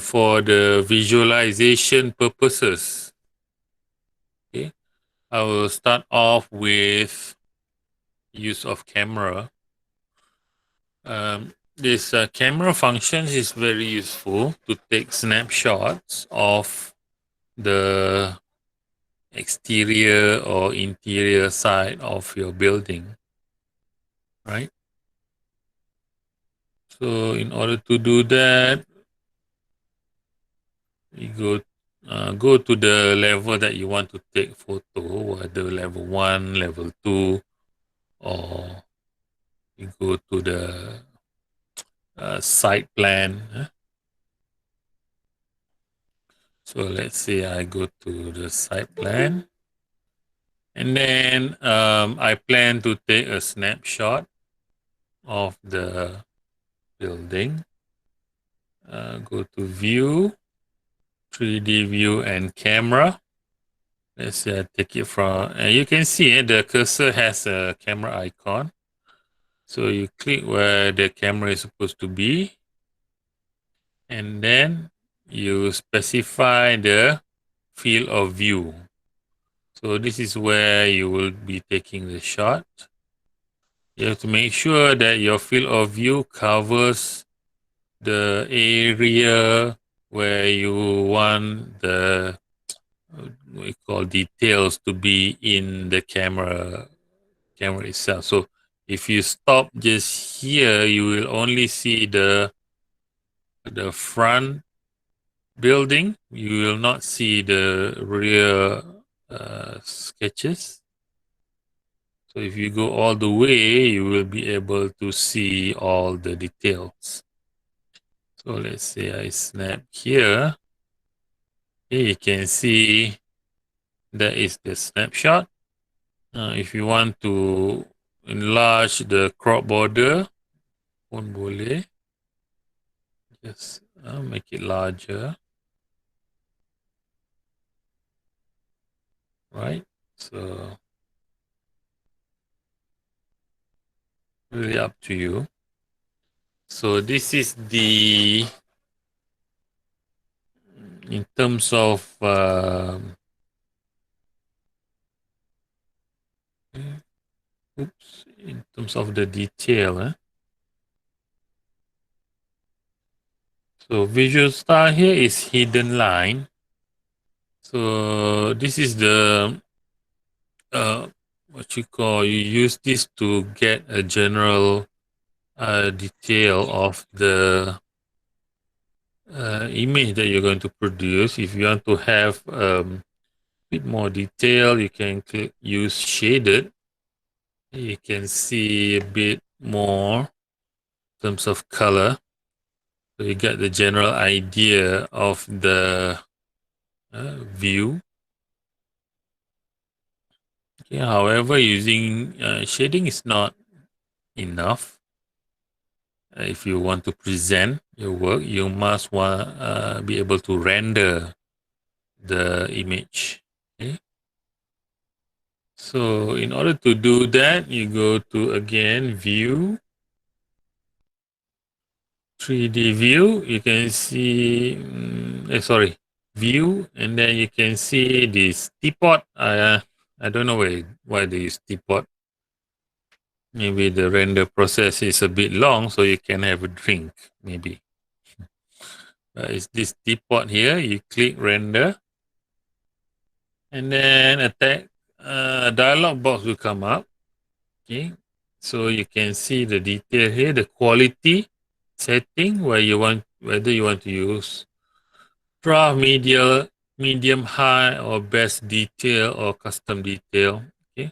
for the visualization purposes. Okay, I will start off with use of camera. This camera function is very useful to take snapshots of the exterior or interior side of your building, right? So in order to do that, you go to the level that you want to take photo, whether level 1, level 2, or you go to the site plan. So let's say I go to the site plan, and then I plan to take a snapshot of the building. Go to view, 3D view and camera. Let's say I take it from, and you can see the cursor has a camera icon. So you click where the camera is supposed to be, and then you specify the field of view. So this is where you will be taking the shot. You have to make sure that your field of view covers the area where you want the what we call details to be in the camera itself. So if you stop just here, you will only see the front building. You will not see the rear sketches. So if you go all the way, you will be able to see all the details. So let's say I snap here. Here you can see that is the snapshot. If you want to enlarge the crop border, pun boleh. Just make it larger. Right? So really up to you. So this is the, in terms of in terms of the detail. So visual style here is hidden line. So this is the what you call, you use this to get a general detail of the image that you're going to produce. If you want to have a bit more detail, you can use shaded. You can see a bit more in terms of color. So you get the general idea of the view. Okay, however, using shading is not enough. If you want to present your work, you must be able to render the image. Okay. So in order to do that, you go to, again, view, 3D view. You can see, view, and then you can see this teapot. I don't know why they use teapot. Maybe the render process is a bit long, so you can have a drink, maybe. It's this teapot here. You click render, and then a dialog box will come up. Okay, so you can see the detail here, the quality setting, whether you want to use draft, medium, high, or best detail, or custom detail. Okay,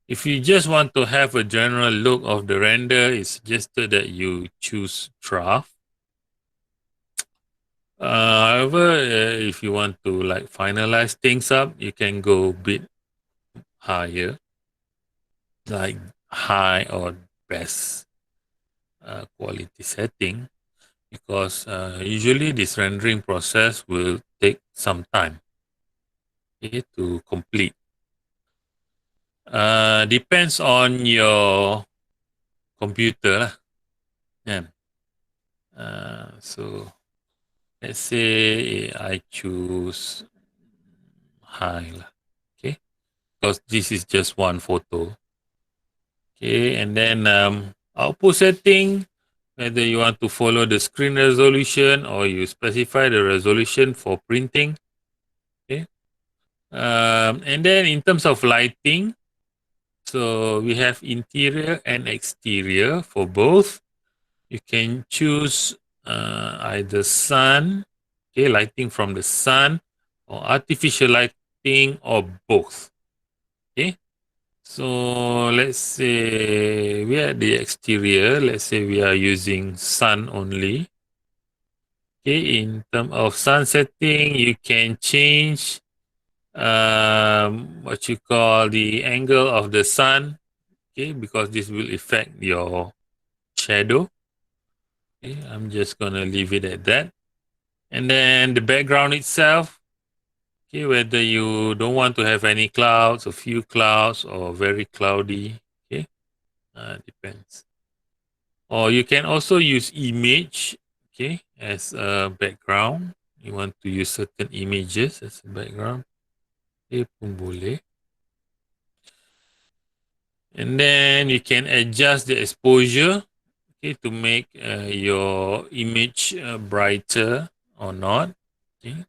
if you just want to have a general look of the render, it's suggested that you choose draft. However, if you want to like finalize things up, you can go a bit higher, like high or best quality setting, because usually this rendering process will take some time, okay, to complete. Depends on your computer lah. Yeah. So Let's say I choose high, okay, because this is just one photo. Okay, and then output setting, whether you want to follow the screen resolution or you specify the resolution for printing. Okay, and then in terms of lighting, so we have interior and exterior for both. You can choose either sun, okay, lighting from the sun, or artificial lighting, or both. Okay, so let's say we are at the exterior. Let's say we are using sun only. Okay, in terms of sun setting, you can change what you call the angle of the sun. Okay, because this will affect your shadow. Okay, I'm just gonna leave it at that. And then the background itself, okay, whether you don't want to have any clouds, a few clouds, or very cloudy, okay, depends. Or you can also use image, okay, as a background. You want to use certain images as a background, okay, pun boleh. And then you can adjust the exposure, okay, to make your image brighter or not, okay.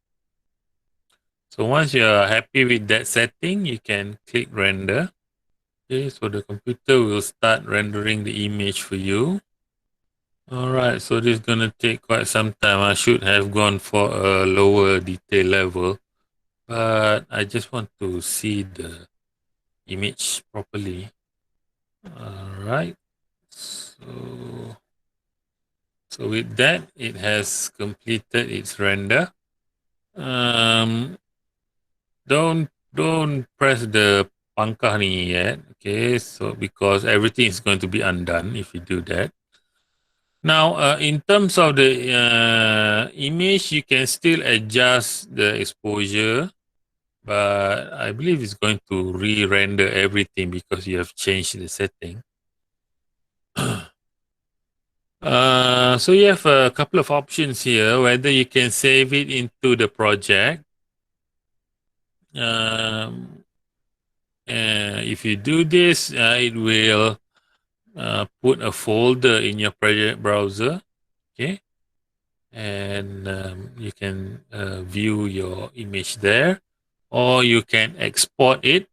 So once you're happy with that setting, you can click render. Okay, so the computer will start rendering the image for you. All right, so this is going to take quite some time. I should have gone for a lower detail level, but I just want to see the image properly. All right, so with that, it has completed its render. Um, don't press the pangkah ni yet, okay? So because everything is going to be undone if you do that. Now, in terms of the image, you can still adjust the exposure, but I believe it's going to re-render everything because you have changed the setting. So you have a couple of options here, whether you can save it into the project. If you do this, it will put a folder in your project browser, okay? And you can view your image there, or you can export it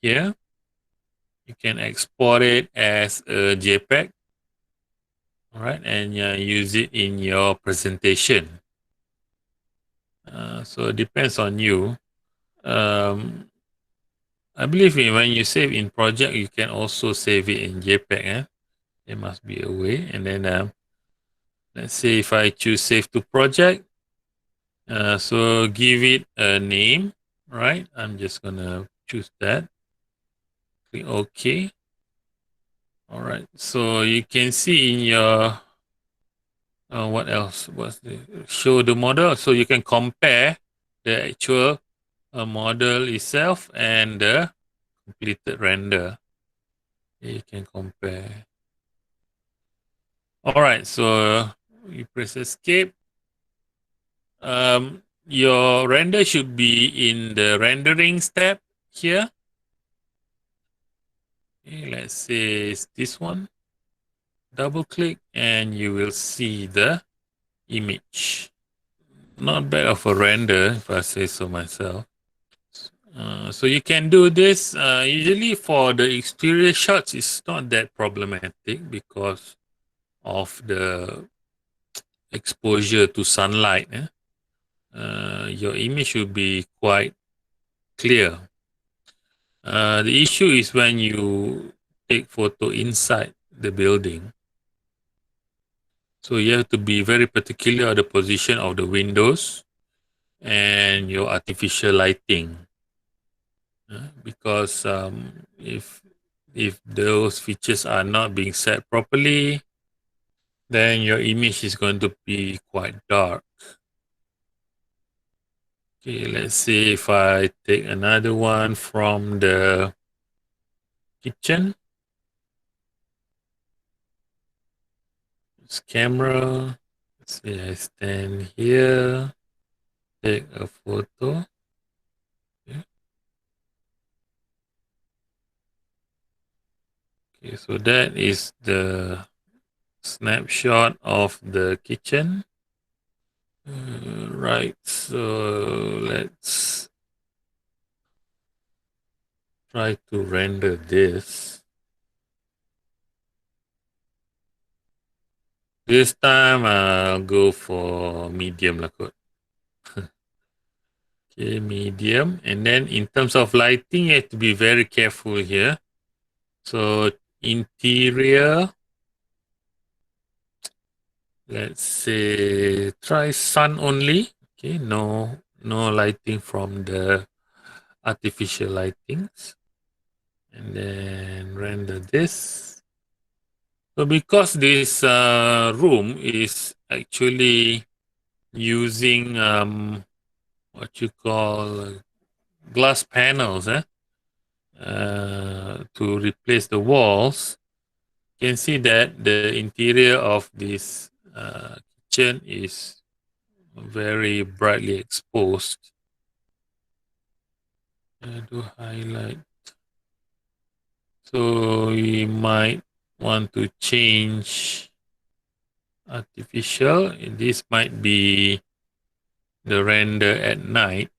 here. You can export it as a JPEG, all right, and use it in your presentation. So it depends on you. I believe when you save in project, you can also save it in JPEG. There must be a way. And then let's say if I choose save to project, so give it a name, right? I'm just gonna choose that. Click OK. All right. So you can see in your what else? What's the show the model? So you can compare the actual model itself and the completed render. You can compare. All right. So you press escape. Your render should be in the rendering step here. Okay, let's say it's this one. Double click and you will see the image. Not bad of a render, if I say so myself. So you can do this. Usually for the exterior shots, it's not that problematic because of the exposure to sunlight. Your image will be quite clear. The issue is when you take photo inside the building. So you have to be very particular of the position of the windows and your artificial lighting, because if those features are not being set properly, then your image is going to be quite dark. Okay, let's see if I take another one from the kitchen. It's camera. See, I stand here, take a photo. Okay. Okay, so that is the snapshot of the kitchen. Right, so let's try to render this. This time I'll go for medium lah kot. Okay, medium. And then in terms of lighting, you have to be very careful here. So interior, let's say try sun only. Okay, no lighting from the artificial lightings. And then render this. So because this room is actually using what you call glass panels to replace the walls, you can see that the interior of this kitchen is very brightly exposed. I do highlight. So we might want to change artificial. This might be the render at night.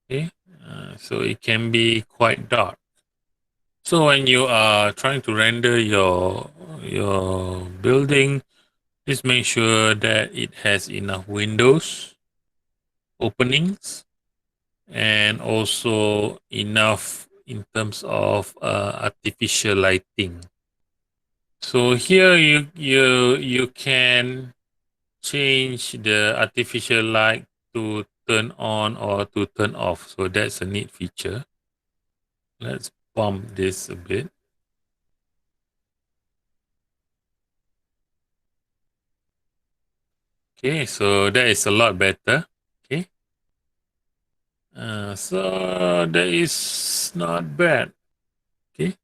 Okay, so it can be quite dark. So when you are trying to render your building, please make sure that it has enough windows, openings, and also enough in terms of artificial lighting. So here you can change the artificial light to turn on or to turn off. So that's a neat feature. Let's bump this a bit. Okay, so that is a lot better. Okay. So that is not bad. Okay.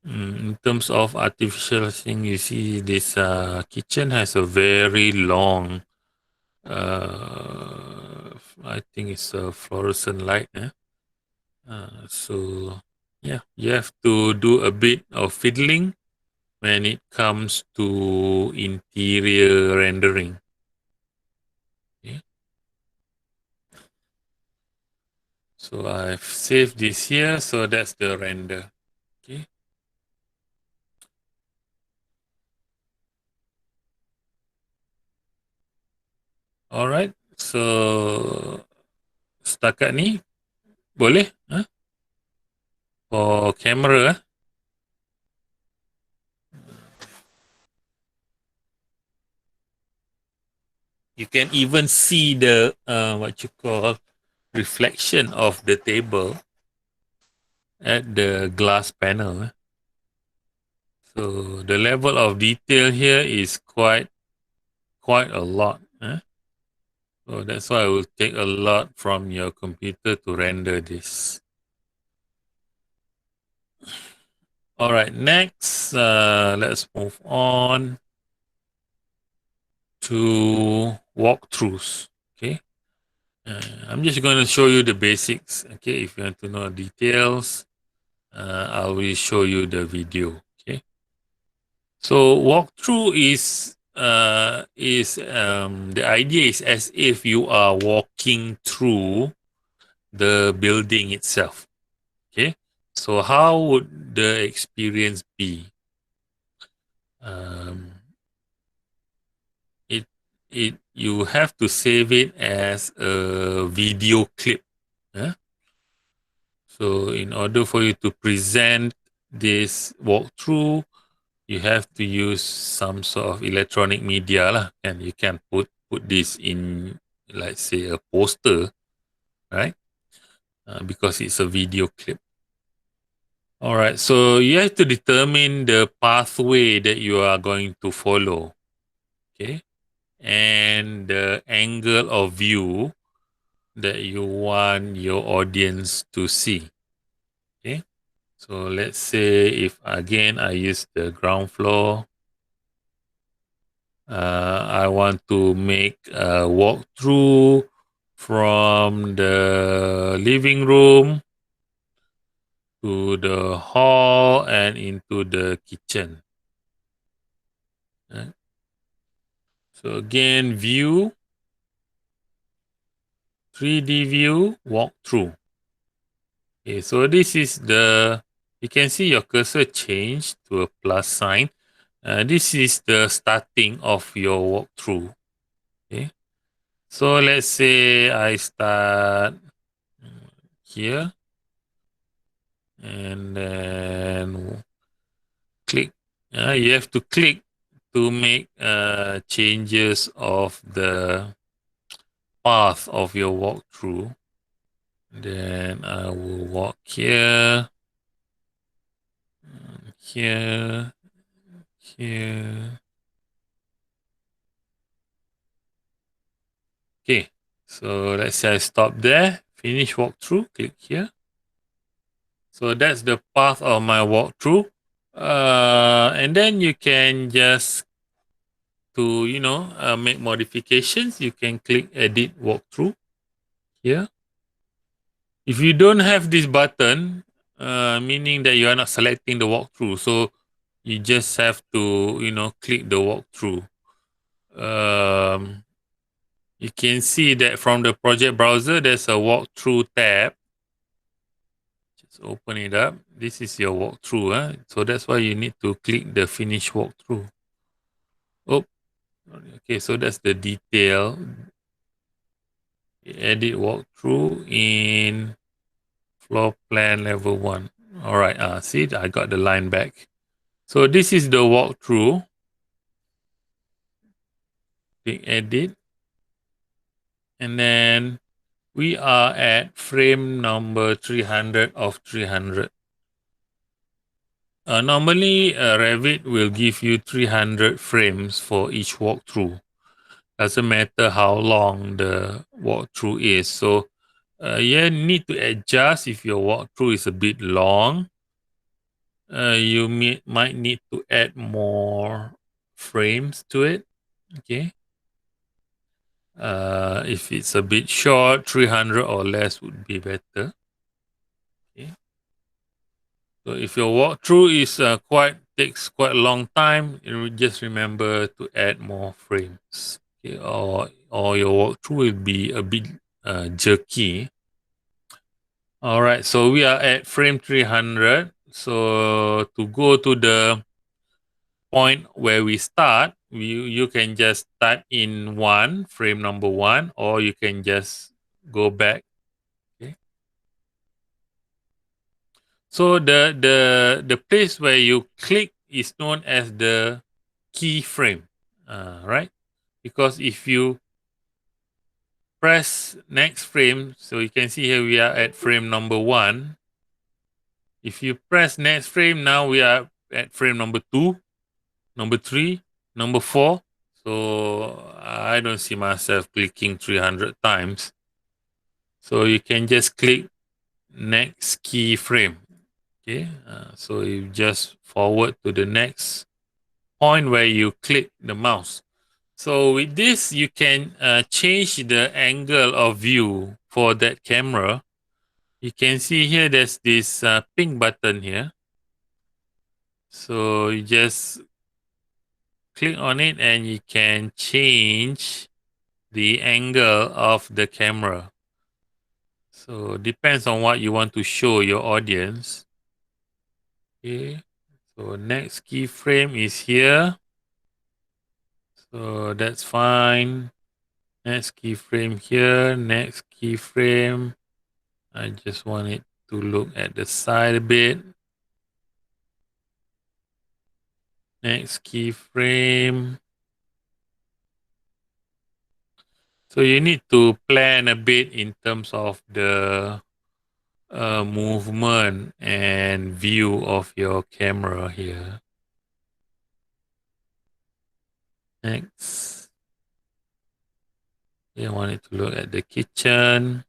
In terms of artificial thing, you see this kitchen has a very long, I think it's a fluorescent light. So yeah, you have to do a bit of fiddling when it comes to interior rendering. Okay. So I've saved this here, so that's the render. Okay. Alright, so setakat ni boleh for camera. You can even see the what you call reflection of the table at the glass panel. So the level of detail here is quite a lot. So that's why it will take a lot from your computer to render this. All right, next, let's move on to walkthroughs. Okay, I'm just going to show you the basics. Okay, if you want to know details, I will show you the video. Okay, so walkthrough is the idea is as if you are walking through the building itself. Okay, so how would the experience be? Um, you have to save it as a video clip. So in order for you to present this walkthrough, you have to use some sort of electronic media lah, and you can put this in, let's say, a poster, right? Because it's a video clip. All right, so you have to determine the pathway that you are going to follow, okay, and the angle of view that you want your audience to see. Okay, so let's say if again I use the ground floor. I want to make a walkthrough from the living room to the hall and into the kitchen. Right? So again, view, 3D view, walkthrough. Okay, so this is you can see your cursor change to a plus sign. This is the starting of your walkthrough. Okay, so let's say I start here and then click. You have to click to make changes of the path of your walkthrough. Then I will walk here, here, here. Okay, so let's say I stop there, finish walkthrough, click here. So that's the path of my walkthrough. And then you can just make modifications. You can click edit walkthrough here. If you don't have this button, meaning that you are not selecting the walkthrough, so you just have to click the walkthrough. You can see that from the project browser, there's a walkthrough tab. Just open it up. This is your walkthrough. So that's why you need to click the finish walkthrough. Oh, okay. So that's the detail. Edit walkthrough in floor plan level 1. All right. See, I got the line back. So this is the walkthrough. Click edit. And then we are at frame number 300 of 300. Normally, Revit will give you 300 frames for each walkthrough. Doesn't matter how long the walkthrough is. So you need to adjust if your walkthrough is a bit long. You might need to add more frames to it. Okay. If it's a bit short, 300 or less would be better. Okay. So if your walkthrough is takes quite a long time, just remember to add more frames. Okay, or your walkthrough will be a bit jerky. All right, so we are at frame 300. So to go to the point where we start, you can just type in frame number 1, or you can just go back. Okay. So the place where you click is known as the keyframe, right? Because if you press next frame, so you can see here we are at frame number 1. If you press next frame, now we are at frame number 2, number 3, number 4. So I don't see myself clicking 300 times. So you can just click next keyframe. Okay, so you just forward to the next point where you click the mouse. So with this, you can change the angle of view for that camera. You can see here there's this pink button here. So you just click on it and you can change the angle of the camera. So depends on what you want to show your audience. Okay, so next keyframe is here. So that's fine. Next keyframe here, next keyframe. I just want it to look at the side a bit. Next keyframe. So you need to plan a bit in terms of the movement and view of your camera here. Next. You want it to look at the kitchen.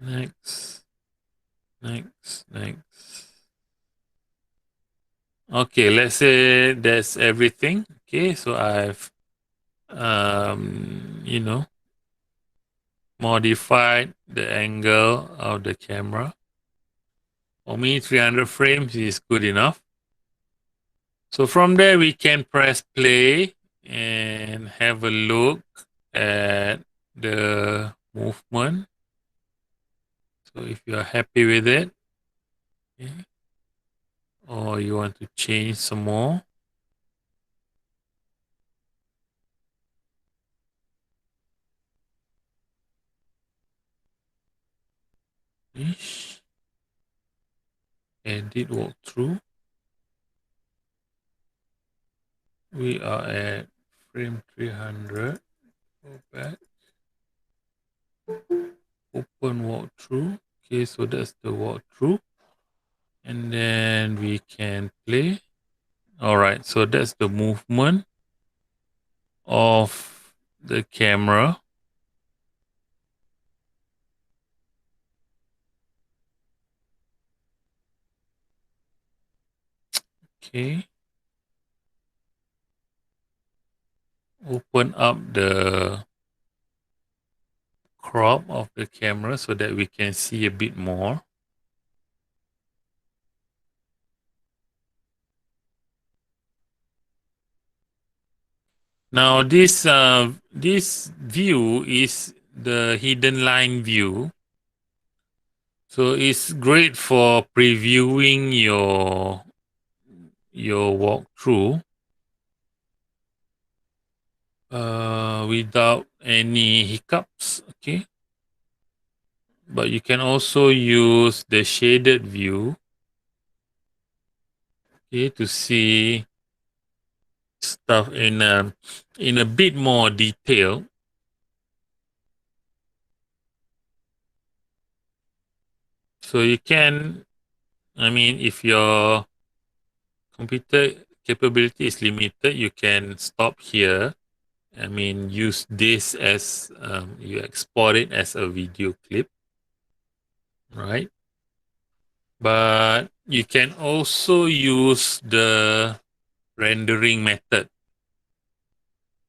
Next. Next. Okay, let's say that's everything. Okay, so I've you know, modified the angle of the camera. For me, 300 frames is good enough. So from there, we can press play and have a look at the movement. So if you are happy with it, okay, or you want to change some more, edit walkthrough. We are at frame 300. Go back. Open walkthrough. Okay, so that's the walkthrough. And then we can play. All right, so that's the movement of the camera. Okay. Open up the crop of the camera so that we can see a bit more. Now this view is the hidden line view. So it's great for previewing your walkthrough without any hiccups. Okay. But you can also use the shaded view, okay, to see stuff in a bit more detail. So you can, I mean, if your computer capability is limited, you can stop here. I mean, use this as you export it as a video clip, right? But you can also use the rendering method.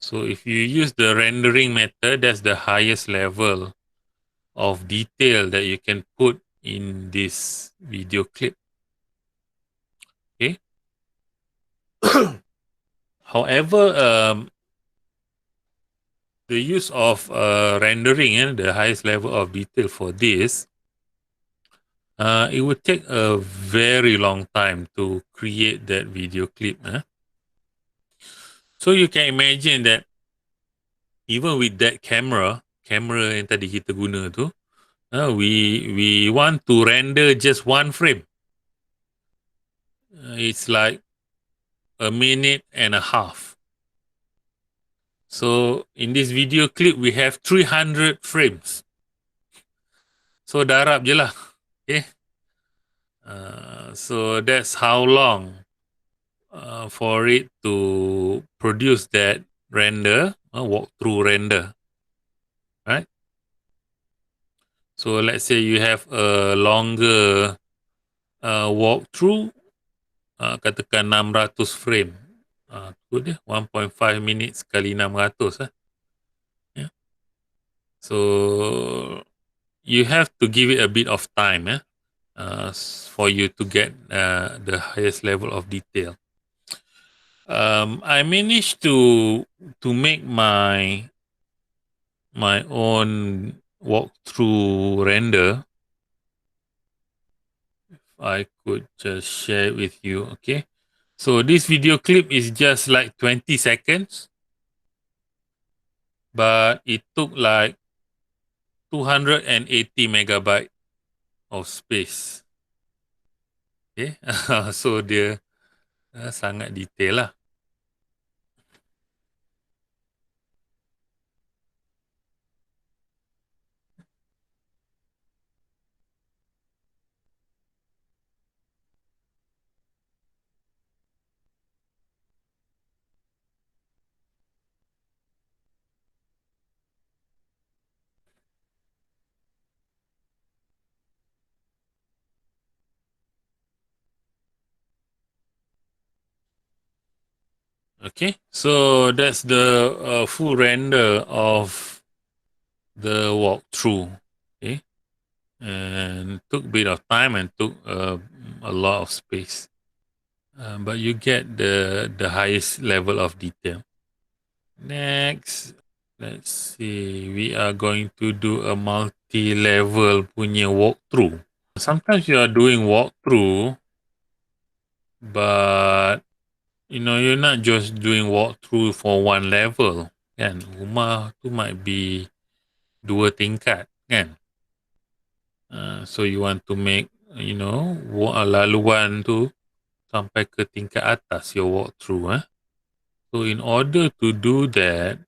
So if you use the rendering method, that's the highest level of detail that you can put in this video clip. Okay. However, the use of rendering and the highest level of detail for this, it would take a very long time to create that video clip. So you can imagine that even with that camera yang tadi kita guna tu, we want to render just one frame. It's like a minute and a half. So in this video clip, we have 300 frames. So darab je lah. Okay. So that's how long for it to produce that render, walkthrough render. Right? So let's say you have a longer walkthrough, katakan 600 frame. Tu dia 1.5 minutes kali 600. Yeah. So you have to give it a bit of time for you to get the highest level of detail. I managed to make my own walkthrough render. If I could just share it with you, okay? So this video clip is just like 20 seconds, but it took like 280 megabyte of space. Okay, so dia sangat detail lah. Okay, so that's the full render of the walkthrough. Okay, and took a bit of time and took a lot of space, but you get the highest level of detail. Next, let's see. We are going to do a multi-level punya walkthrough. Sometimes you are doing walkthrough, but you're not just doing walkthrough for one level, kan? Rumah tu might be 2 tingkat, kan? So you want to make, laluan tu sampai ke tingkat atas your walkthrough, So in order to do that,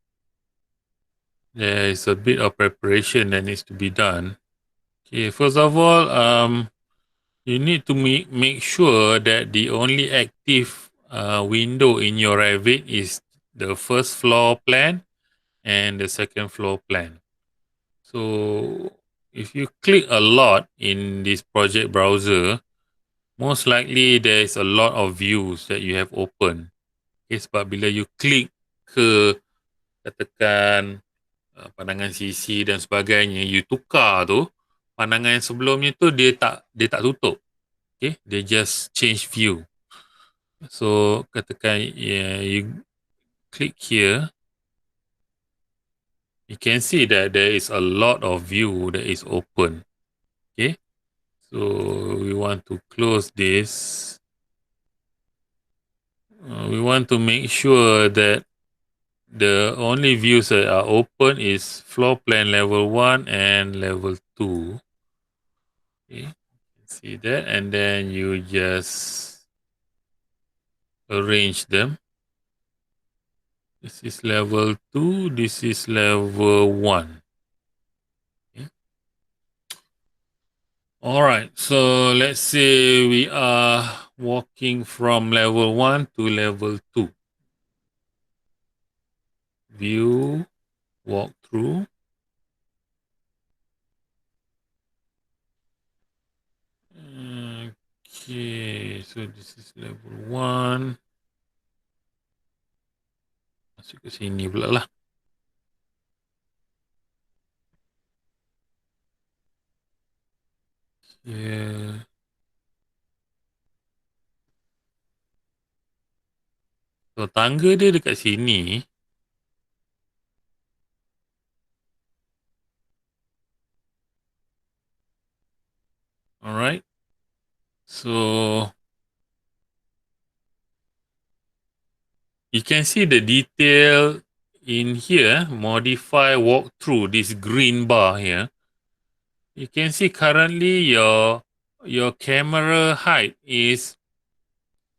there is a bit of preparation that needs to be done. Okay, first of all, you need to make sure that the only active window in your Revit is the first floor plan and the second floor plan. So if you click a lot in this project browser, most likely there is a lot of views that you have open. Okay, sebab bila you click ke katakan pandangan sisi dan sebagainya, you tukar tu, pandangan yang sebelumnya tu dia tak tutup. Okay, they just change view. So katakan you click here, you can see that there is a lot of view that is open. Okay, so we want to close this. We want to make sure that the only views that are open is floor plan level 1 and level 2. Okay, see that, and then you just arrange them. This is level 2, this is level 1. Okay. All right, so let's say we are walking from level 1 to level 2. View, walkthrough. Okay, so this is level 1. Masuk ke sini pula lah. Yeah. So tangga dia dekat sini. Alright. So you can see the detail in here. Modify walkthrough, this green bar here. You can see currently your camera height is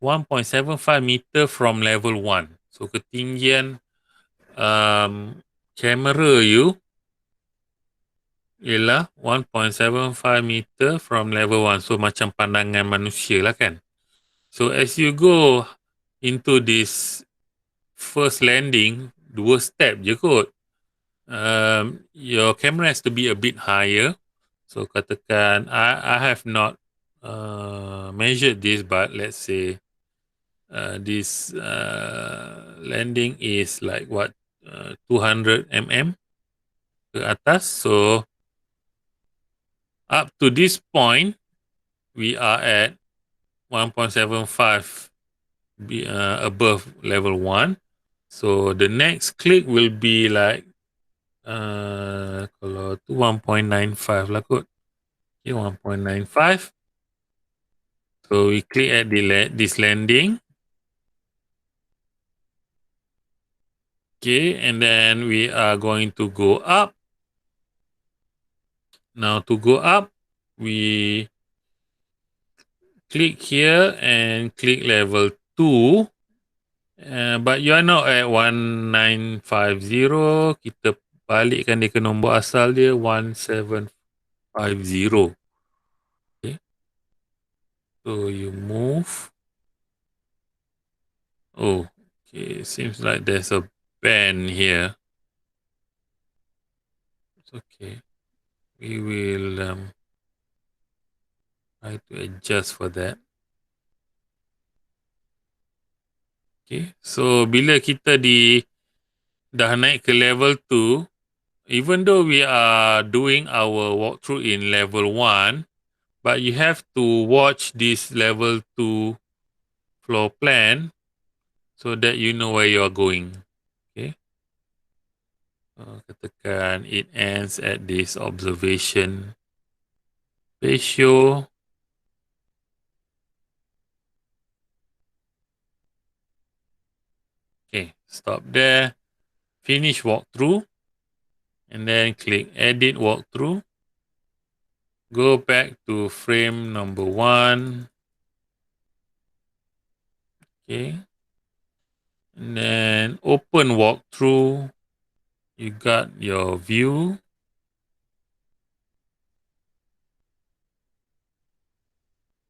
1.75 meter from level 1. So ketinggian kamera you ialah 1.75 meter from level 1. So macam pandangan manusia lah kan. So as you go into this first landing, 2 step je kot. Your camera has to be a bit higher. So katakan I have not measured this, but let's say this landing is like what 200 mm ke atas. So up to this point, we are at 1.75 above level 1. So the next click will be like kalau tu 1.95 lah kot. Okay, 1.95. So we click at this landing. Okay, and then we are going to go up. Now to go up, we click here and click level 2. But you are not at 1950. Kita balikkan dia ke nombor asal dia 1750. Okay. So you move. Oh, okay. Seems like there's a bend here. It's okay. We will try to adjust for that. Okay, so bila kita dah naik ke level 2, even though we are doing our walkthrough in level 1, but you have to watch this level 2 floor plan so that you know where you are going. Okay. Katakan it ends at this observation ratio. Okay, stop there. Finish walkthrough. And then click edit walkthrough. Go back to frame number 1. Okay. And then open walkthrough. You got your view.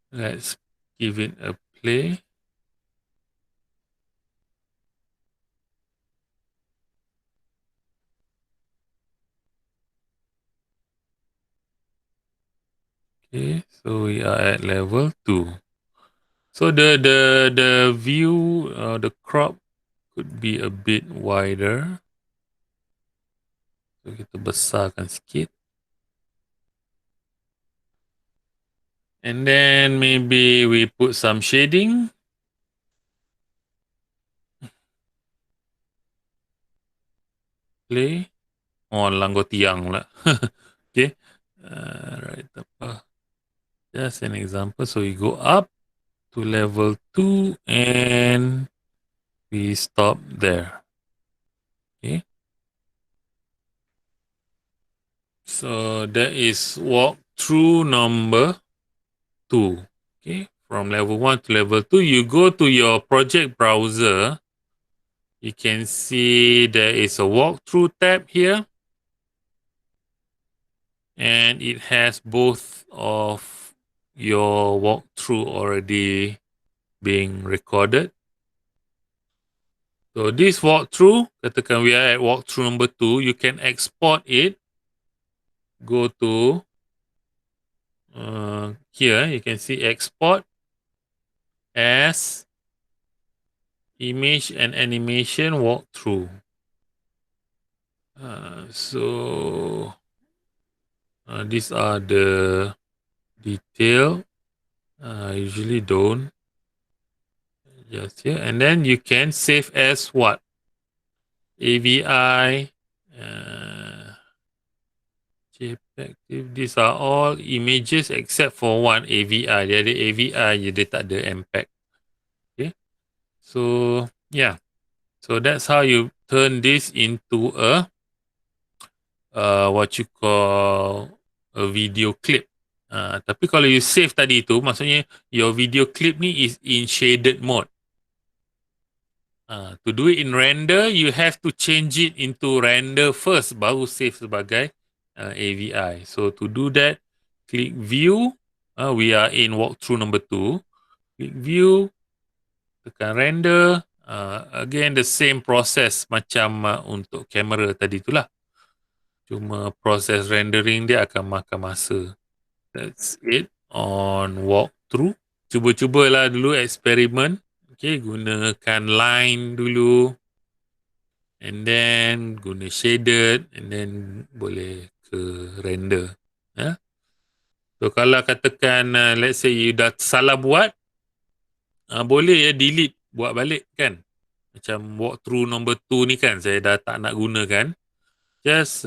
Let's give it a play. Okay, so we are at level 2. So the view, the crop could be a bit wider. So kita besarkan sikit. And then maybe we put some shading. Play. Oh, langgo tiang lah. Okay. Right. Just an example. So we go up to level 2 and we stop there. Okay. So that is walkthrough number 2. Okay. From level 1 to level 2, you go to your project browser. You can see there is a walkthrough tab here. And it has both of your walkthrough already being recorded. So this walkthrough, katakan we are at walkthrough number 2, you can export it. Go to here, you can see export as image and animation walkthrough. So these are the detail. I usually don't. Just here. And then you can save as what? AVI, JPEG. These are all images except for one AVI. Dia ada AVI, dia tak ada MPEG. Okay. So, yeah. So that's how you turn this into a what you call a video clip. Tapi kalau you save tadi tu, maksudnya your video clip ni is in shaded mode. To do it in render, you have to change it into render first, baru save sebagai AVI. So to do that, click view. We are in walkthrough number 2. Click view, tekan render. Again, the same process macam untuk kamera tadi tu lah. Cuma proses rendering dia akan makan masa. That's it on walkthrough. Cuba-cubalah dulu eksperimen. Okay, gunakan line dulu. And then guna shaded and then boleh ke render. So kalau katakan let's say you dah salah buat, boleh delete, buat balik kan. Macam walkthrough number 2 ni kan saya dah tak nak gunakan. Just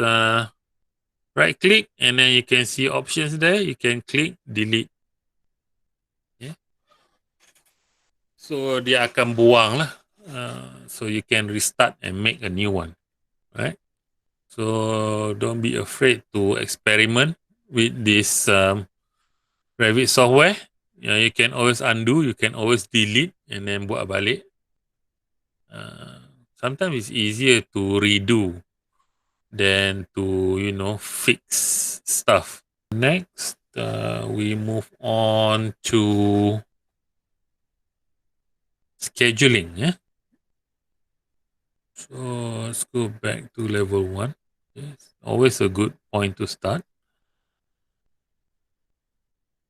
right click and then you can see options there. You can click delete. Yeah. So dia akan buang lah. So you can restart and make a new one. Right? So don't be afraid to experiment with this Revit software. You can always undo, you can always delete and then buat balik. Sometimes it's easier to redo than to, fix stuff. Next, we move on to scheduling. Yeah. So let's go back to level 1. It's always a good point to start.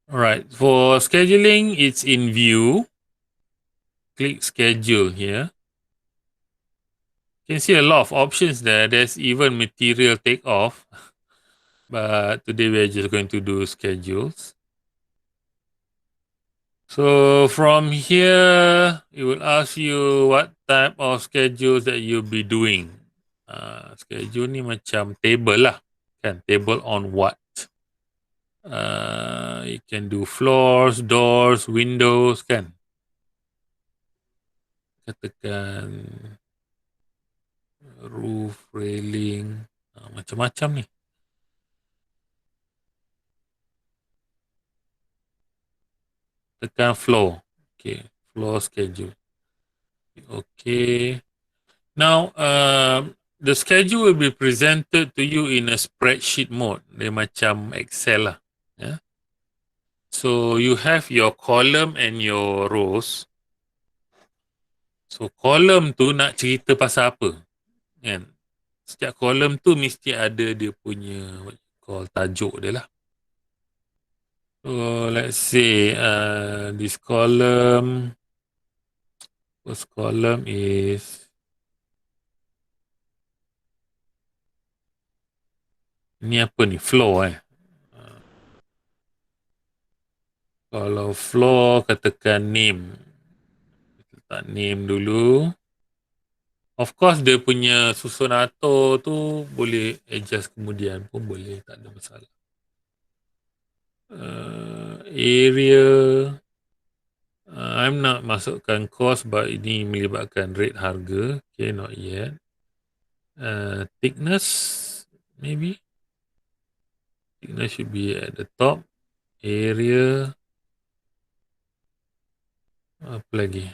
All right, for scheduling, it's in view. Click schedule here. You can see a lot of options there. There's even material takeoff. But today we're just going to do schedules. So from here, it will ask you what type of schedules that you'll be doing. Schedule ni macam table lah. Kan? Table on what? You can do floors, doors, windows, kan? Katakan roof, railing, macam-macam ni. Tekan floor. Okay, floor schedule. Okay. Now, the schedule will be presented to you in a spreadsheet mode. Dia macam Excel lah. Yeah? So, you have your column and your rows. So, column tu nak cerita pasal apa? Kan? Setiap column tu mesti ada dia punya what you call tajuk dia lah. So, let's say this column, first column is ni apa ni? Floor Kalau floor katakan name. Letak name dulu. Of course dia punya susun atur tu boleh adjust kemudian pun boleh, tak ada masalah. Area I'm nak masukkan cost but ini melibatkan rate harga. Okay, not yet. Thickness maybe. Thickness should be at the top. Area. Apa lagi?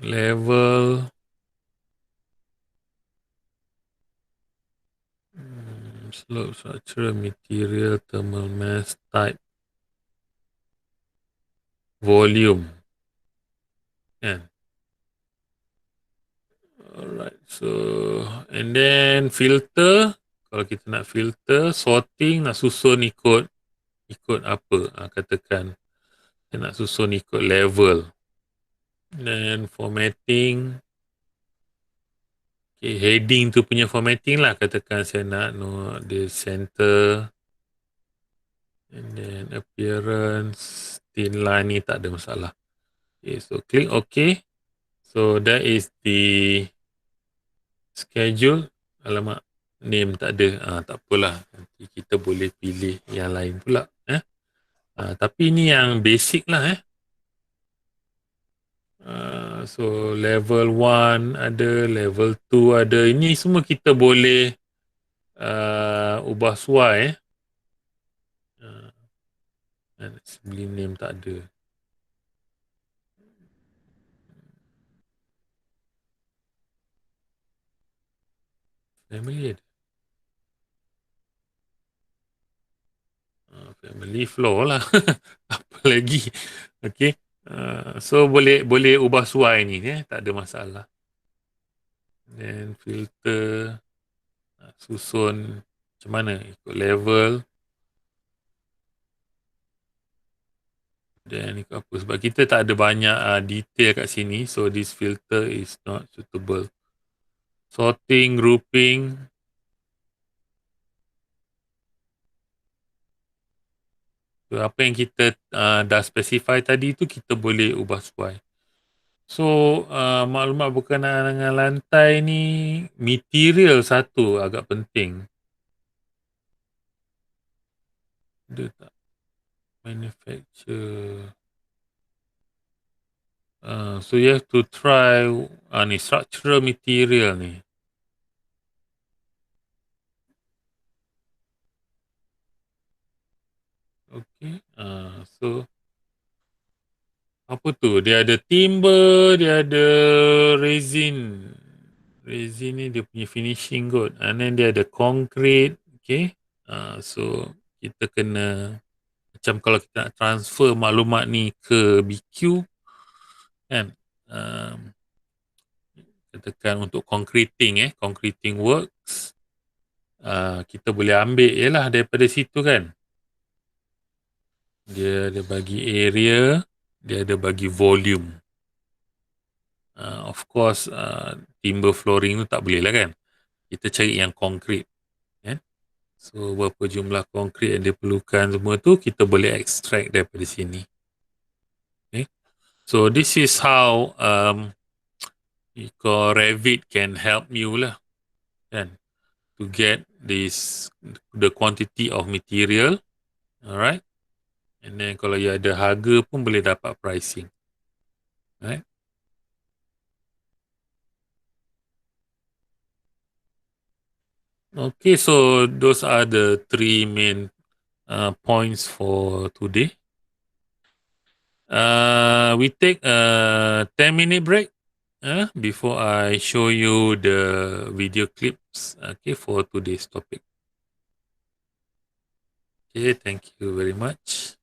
Level. Slope, structural, material, thermal mass, type, volume. Yeah. Alright, so and then filter. Kalau kita nak filter, sorting, nak susun ikut apa? Katakan kita nak susun ikut level. Then formatting. Okay, heading tu punya formatting lah. Katakan saya nak the center. And then appearance, thin line ni tak ada masalah. Okay, so click OK. So that is the schedule. Alamak, name tak ada. Tak apalah. Nanti kita boleh pilih yang lain pula. Tapi ni yang basic lah. So level 1 ada, level 2 ada. Ini semua kita boleh ubah suai. Beli name tak ada. Family ada. Family floor lah. Apa lagi? Okay. So boleh ubah suai ni. Tak ada masalah. Then filter. Susun macam mana? Ikut level. Dan ikut apa? Sebab kita tak ada banyak detail kat sini. So this filter is not suitable. Sorting, grouping. So, apa yang kita dah specify tadi tu kita boleh ubah suai. So maklumat berkenaan dengan lantai ni, material satu agak penting. Dia tak manufacture. So you have to try ni structural material ni. Okay. So apa tu? Dia ada timber, dia ada resin. Resin ni dia punya finishing kot. And then dia ada concrete. Okay. So kita kena macam kalau kita nak transfer maklumat ni ke BQ kan. Katakan untuk concreting concreting works. Kita boleh ambil je lah daripada situ kan. Dia ada bagi area, dia ada bagi volume. Of course, timber flooring tu tak boleh lah kan. Kita cari yang konkret. Kan? So berapa jumlah konkret yang dia perlukan semua tu kita boleh extract daripada sini. Okay. So this is how Revit can help you lah kan, to get the quantity of material. Alright. And then kalau you ada harga pun boleh dapat pricing. Right. Okay, so those are the three main points for today. We take a 10-minute break before I show you the video clips, okay, for today's topic. Okay, thank you very much.